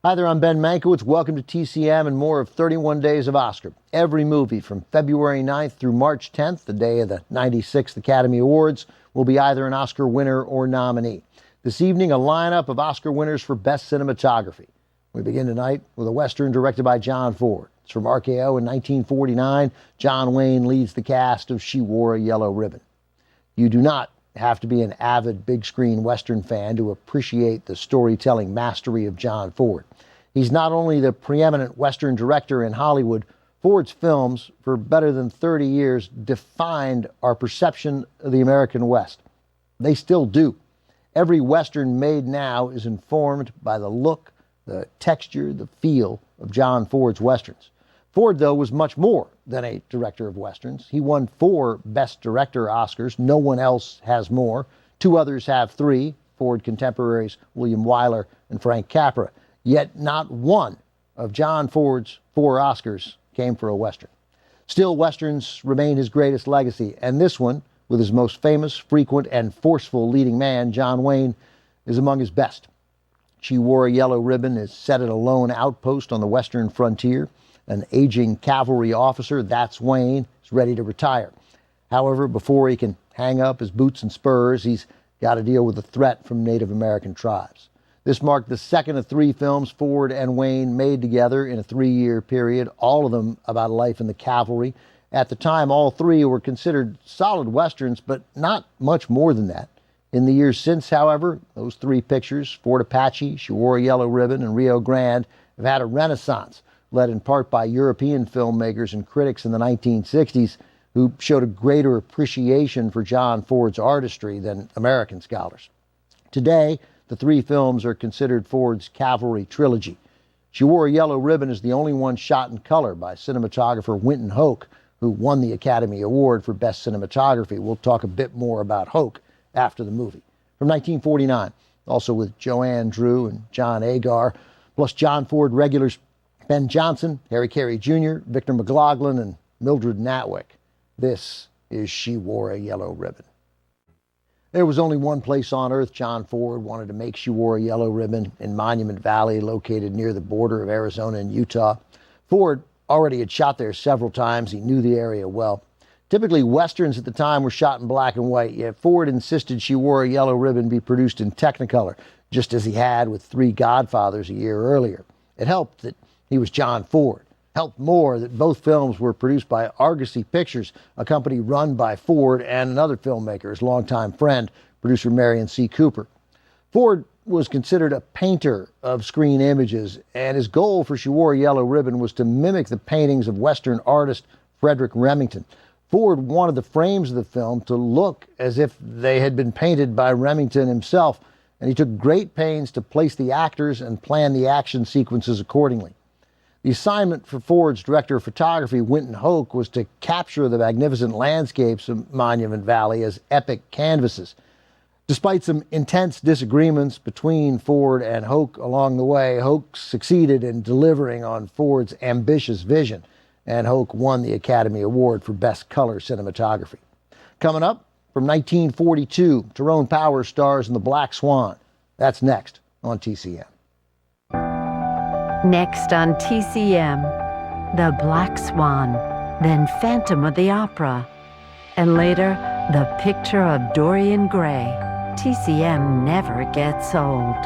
Hi there, I'm Ben Mankiewicz. Welcome to TCM and more of 31 Days of Oscar. Every movie from February 9th through March 10th, the day of the 96th Academy Awards, will be either an Oscar winner or nominee. This evening, a lineup of Oscar winners for Best Cinematography. We begin tonight with a Western directed by John Ford. It's from RKO in 1949. John Wayne leads the cast of She Wore a Yellow Ribbon. You do not have to be an avid big-screen Western fan to appreciate the storytelling mastery of John Ford. He's not only the preeminent Western director in Hollywood, Ford's films, for better than 30 years, defined our perception of the American West. They still do. Every Western made now is informed by the look, the texture, the feel of John Ford's Westerns. Ford, though, was much more than a director of Westerns. He won 4 Best Director Oscars. No one else has more. 2 others have 3, Ford contemporaries William Wyler and Frank Capra. Yet not one of John Ford's 4 Oscars came for a Western. Still, Westerns remain his greatest legacy, and this one, with his most famous, frequent, and forceful leading man, John Wayne, is among his best. She Wore a Yellow Ribbon is set at a lone outpost on the western frontier. An aging cavalry officer, that's Wayne, is ready to retire. However, before he can hang up his boots and spurs, he's got to deal with a threat from Native American tribes. This marked the second of 3 films Ford and Wayne made together in a 3-year period, all of them about life in the cavalry. At the time, all 3 were considered solid Westerns, but not much more than that. In the years since, however, those 3 pictures, Fort Apache, She Wore a Yellow Ribbon, and Rio Grande, have had a renaissance, led in part by European filmmakers and critics in the 1960s who showed a greater appreciation for John Ford's artistry than American scholars. Today, the 3 films are considered Ford's cavalry trilogy. She Wore a Yellow Ribbon is the only one shot in color by cinematographer Winton Hoke, who won the Academy Award for Best Cinematography. We'll talk a bit more about Hoke after the movie. From 1949, also with Joanne Drew and John Agar, plus John Ford regulars Ben Johnson, Harry Carey Jr., Victor McLaglen, and Mildred Natwick. This is She Wore a Yellow Ribbon. There was only one place on earth John Ford wanted to make She Wore a Yellow Ribbon, in Monument Valley, located near the border of Arizona and Utah. Ford already had shot there several times. He knew the area well. Typically, Westerns at the time were shot in black and white, yet Ford insisted She Wore a Yellow Ribbon be produced in Technicolor, just as he had with 3 Godfathers a year earlier. It helped that he was John Ford. Helped more that both films were produced by Argosy Pictures, a company run by Ford and another filmmaker, his longtime friend, producer Marion C. Cooper. Ford was considered a painter of screen images, and his goal for She Wore a Yellow Ribbon was to mimic the paintings of Western artist Frederick Remington. Ford wanted the frames of the film to look as if they had been painted by Remington himself, and he took great pains to place the actors and plan the action sequences accordingly. The assignment for Ford's director of photography, Winton Hoke, was to capture the magnificent landscapes of Monument Valley as epic canvases. Despite some intense disagreements between Ford and Hoke along the way, Hoke succeeded in delivering on Ford's ambitious vision, and Hoke won the Academy Award for Best Color Cinematography. Coming up, from 1942, Tyrone Power stars in The Black Swan. That's next on TCM. Next on TCM, The Black Swan, then Phantom of the Opera, and later, The Picture of Dorian Gray. TCM never gets old.